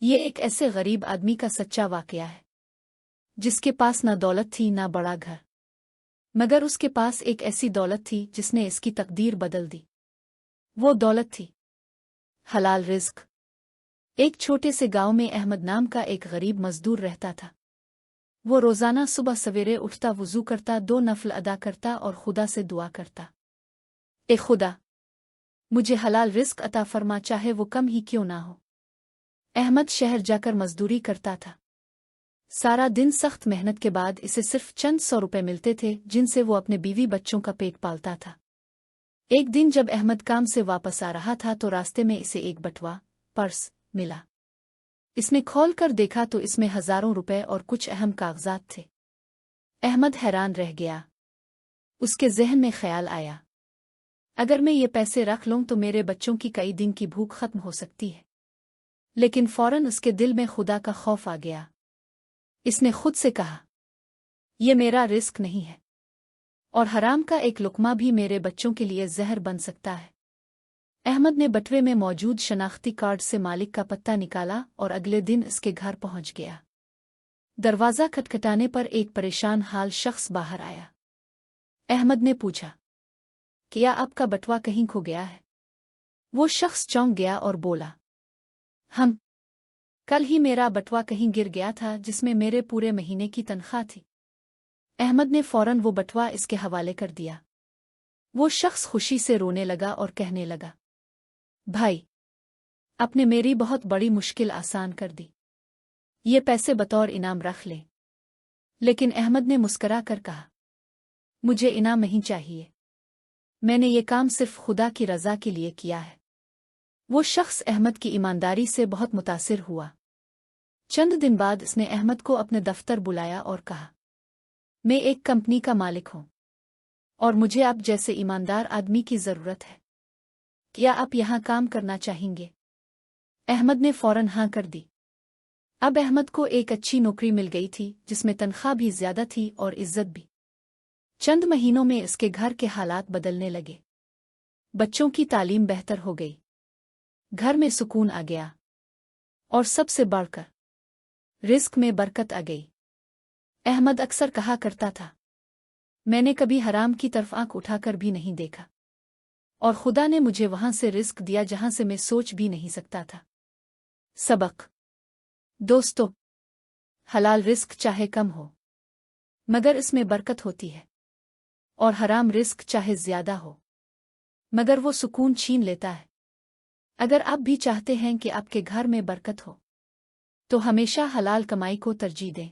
یہ ایک ایسے غریب آدمی کا سچا واقعہ ہے جس کے پاس نہ دولت تھی نہ بڑا گھر، مگر اس کے پاس ایک ایسی دولت تھی جس نے اس کی تقدیر بدل دی۔ وہ دولت تھی حلال رزق۔ ایک چھوٹے سے گاؤں میں احمد نام کا ایک غریب مزدور رہتا تھا۔ وہ روزانہ صبح سویرے اٹھتا، وضو کرتا، 2 نفل ادا کرتا اور خدا سے دعا کرتا، اے خدا، مجھے حلال رزق عطا فرما، چاہے وہ کم ہی کیوں نہ ہو۔ احمد شہر جا کر مزدوری کرتا تھا۔ سارا دن سخت محنت کے بعد اسے صرف چند 100 روپے ملتے تھے جن سے وہ اپنے بیوی بچوں کا پیٹ پالتا تھا۔ ایک دن جب احمد کام سے واپس آ رہا تھا تو راستے میں اسے ایک بٹوا پرس ملا۔ اس نے کھول کر دیکھا تو اس میں ہزاروں روپے اور کچھ اہم کاغذات تھے۔ احمد حیران رہ گیا۔ اس کے ذہن میں خیال آیا، اگر میں یہ پیسے رکھ لوں تو میرے بچوں کی کئی دن کی بھوک ختم ہو سکتی ہے۔ لیکن فوراً اس کے دل میں خدا کا خوف آ گیا۔ اس نے خود سے کہا، یہ میرا رزق نہیں ہے، اور حرام کا ایک لقمہ بھی میرے بچوں کے لیے زہر بن سکتا ہے۔ احمد نے بٹوے میں موجود شناختی کارڈ سے مالک کا پتہ نکالا اور اگلے دن اس کے گھر پہنچ گیا۔ دروازہ کھٹکھٹانے پر ایک پریشان حال شخص باہر آیا۔ احمد نے پوچھا، کیا آپ کا بٹوا کہیں کھو گیا ہے؟ وہ شخص چونک گیا اور بولا، کل ہی میرا بٹوا کہیں گر گیا تھا جس میں میرے پورے مہینے کی تنخواہ تھی۔ احمد نے فوراً وہ بٹوا اس کے حوالے کر دیا۔ وہ شخص خوشی سے رونے لگا اور کہنے لگا، بھائی، آپ نے میری بہت بڑی مشکل آسان کر دی، یہ پیسے بطور انعام رکھ لیں۔ لیکن احمد نے مسکرا کر کہا، مجھے انعام نہیں چاہیے، میں نے یہ کام صرف خدا کی رضا کے لیے کیا ہے۔ وہ شخص احمد کی ایمانداری سے بہت متاثر ہوا۔ چند دن بعد اس نے احمد کو اپنے دفتر بلایا اور کہا، میں ایک کمپنی کا مالک ہوں اور مجھے آپ جیسے ایماندار آدمی کی ضرورت ہے۔ کیا آپ یہاں کام کرنا چاہیں گے؟ احمد نے فوراً ہاں کر دی۔ اب احمد کو ایک اچھی نوکری مل گئی تھی جس میں تنخواہ بھی زیادہ تھی اور عزت بھی۔ چند مہینوں میں اس کے گھر کے حالات بدلنے لگے۔ بچوں کی تعلیم بہتر ہو گئی، گھر میں سکون آ گیا، اور سب سے بڑھ کر رزق میں برکت آ گئی۔ احمد اکثر کہا کرتا تھا، میں نے کبھی حرام کی طرف آنکھ اٹھا کر بھی نہیں دیکھا، اور خدا نے مجھے وہاں سے رزق دیا جہاں سے میں سوچ بھی نہیں سکتا تھا۔ سبق: دوستو، حلال رزق چاہے کم ہو مگر اس میں برکت ہوتی ہے، اور حرام رزق چاہے زیادہ ہو مگر وہ سکون چھین لیتا ہے۔ اگر آپ بھی چاہتے ہیں کہ آپ کے گھر میں برکت ہو تو ہمیشہ حلال کمائی کو ترجیح دیں۔